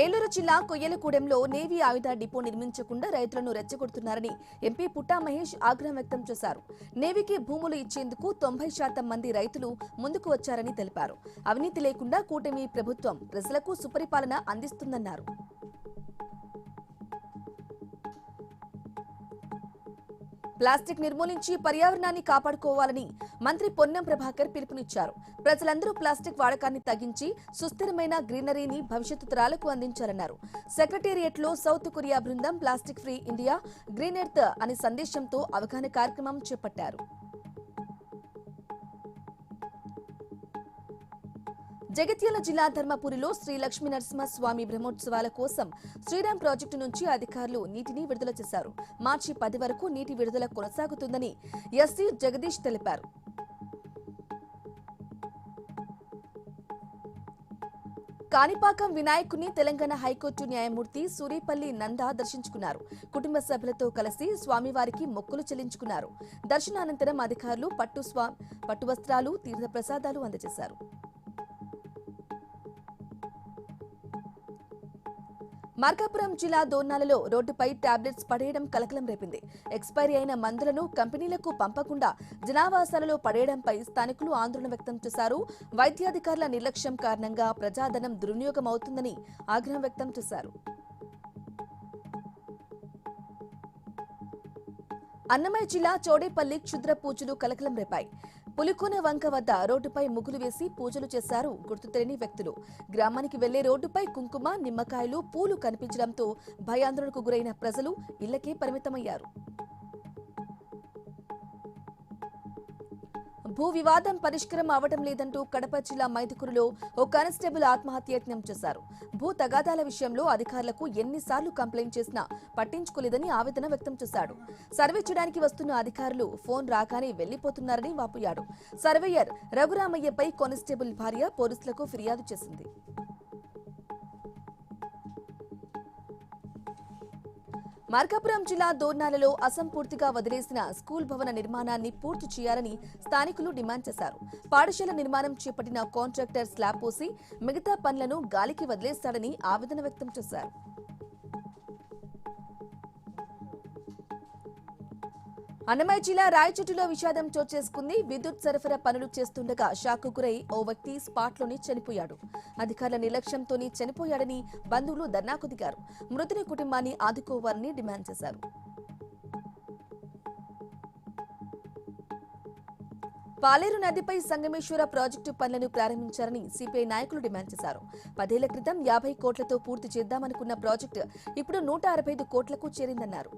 ఏలూరు జిల్లా కొయ్యలగూడెంలో నేవీ ఆయుధ డిపో నిర్మించకుండా రైతులను రెచ్చగొడుతున్నారని ఎంపీ పుట్టా మహేష్ ఆగ్రహం వ్యక్తం చేశారు. నేవీకి భూములు ఇచ్చేందుకు 90% మంది రైతులు ముందుకు వచ్చారని తెలిపారు. అవినీతి లేకుండా కూటమి ప్రభుత్వం ప్రజలకు సుపరిపాలన అందిస్తుందన్నారు. ప్లాస్టిక్ నిర్మూలించి పర్యావరణాన్ని కాపాడుకోవాలని మంత్రి పొన్నం ప్రభాకర్ పిలుపునిచ్చారు. ప్రజలందరూ ప్లాస్టిక్ వాడకాన్ని తగ్గించి సుస్థిరమైన గ్రీనరీని భవిష్యత్తు తరాలకు అందించాలన్నారు. సెక్రటేరియట్లో సౌత్ కొరియా బృందం plastic free India green earth అనే సందేశంతో అవగాహన కార్యక్రమం చేపట్టారు. జగిత్యాల జిల్లా ధర్మపురిలో శ్రీ లక్ష్మీ నరసింహస్వామి బ్రహ్మోత్సవాల కోసం శ్రీరామ్ ప్రాజెక్టు నుంచి అధికారులు నీటిని విడుదల చేశారు. మార్చి 10 వరకు నీటి విడుదల కొనసాగుతుందని ఎస్సీ జగదీష్ తెలిపారు. కాణిపాకం వినాయకుని తెలంగాణ హైకోర్టు న్యాయమూర్తి సూరిపల్లి నందా దర్శించుకున్నారు. కుటుంబ సభ్యులతో కలిసి స్వామివారికి మొక్కులు చెల్లించుకున్నారు. దర్శనానంతరం అధికారులు పట్టు వస్త్రాలు తీర్థ ప్రసాదాలు అందజేశారు. మార్కాపురం జిల్లా దోర్నాలలో రోడ్డుపై టాబ్లెట్స్ పడేయడం కలకలం రేపింది. ఎక్స్పైరీ అయిన మందులను కంపెనీలకు పంపకుండా జనావాసాలలో పడేయడంపై స్థానికులు ఆందోళన వ్యక్తం చేశారు. వైద్యాధికారుల నిర్లక్ష్యం కారణంగా ప్రజాధనం దుర్వినియోగం అవుతుందని ఆగ్రహం వ్యక్తం చేశారు. అన్నమయ్య జిల్లా చోడేపల్లి క్షుద్ర పూజలు కలకలం రేపాయి. పులికోన వంక వద్ద రోడ్డుపై ముగ్గులు వేసి పూజలు చేశారు గుర్తు తెలియని వ్యక్తులు. గ్రామానికి వెళ్లే రోడ్డుపై కుంకుమ, నిమ్మకాయలు, పూలు కనిపించడంతో భయాందోళనకు గురైన ప్రజలు ఇళ్లకే పరిమితమయ్యారు. భూ వివాదం పరిష్కారం అవడం లేదంటూ కడప జిల్లా మైదుకూరులో ఓ కానిస్టేబుల్ ఆత్మహత్యాయత్నం చేశారు. భూ తగాదాల విషయంలో అధికారులకు ఎన్నిసార్లు కంప్లైంట్ చేసినా పట్టించుకోలేదని ఆవేదన వ్యక్తం చేశాడు. సర్వే చేయడానికి వస్తున్న అధికారులు ఫోన్ రాగానే వెళ్లిపోతున్నారని వాపోయాడు. సర్వేయర్ రఘురామయ్యపై కానిస్టేబుల్ భార్య పోలీసులకు ఫిర్యాదు చేసింది. మార్కాపురం జిల్లా దోర్నాలలో అసంపూర్తిగా వదిలేసిన స్కూల్ భవన నిర్మాణాన్ని పూర్తి చేయాలని స్థానికులు డిమాండ్ చేశారు. పాఠశాల నిర్మాణం చేపట్టిన కాంట్రాక్టర్ స్లాబ్ పోసి మిగతా పనులను గాలికి వదిలేస్తాడని ఆవేదన వ్యక్తం చేశారు. అన్నమయ్య జిల్లా రాయచోటిలో విషాదం చోటు చేసుకుంది. విద్యుత్ సరఫరా పనులు చేస్తుండగా షాక్కు గురై ఓ వ్యక్తి స్పాట్లోనే చనిపోయాడు. అధికారుల నిర్లక్ష్యంతోనే చనిపోయాడని బంధువులు ధర్నాకు దిగారు. మృతుని కుటుంబాన్ని ఆదుకోవాలని డిమాండ్ చేశారు. పాలేరు నదిపై సంగమేశ్వర ప్రాజెక్టు పనులను ప్రారంభించారని సిపిఐ నాయకులు డిమాండ్ చేశారు. 10 ఏళ్ల క్రితం 50 కోట్లతో పూర్తి చేద్దామనుకున్న ప్రాజెక్టు ఇప్పుడు 165 కోట్లకు చేరిందన్నారు.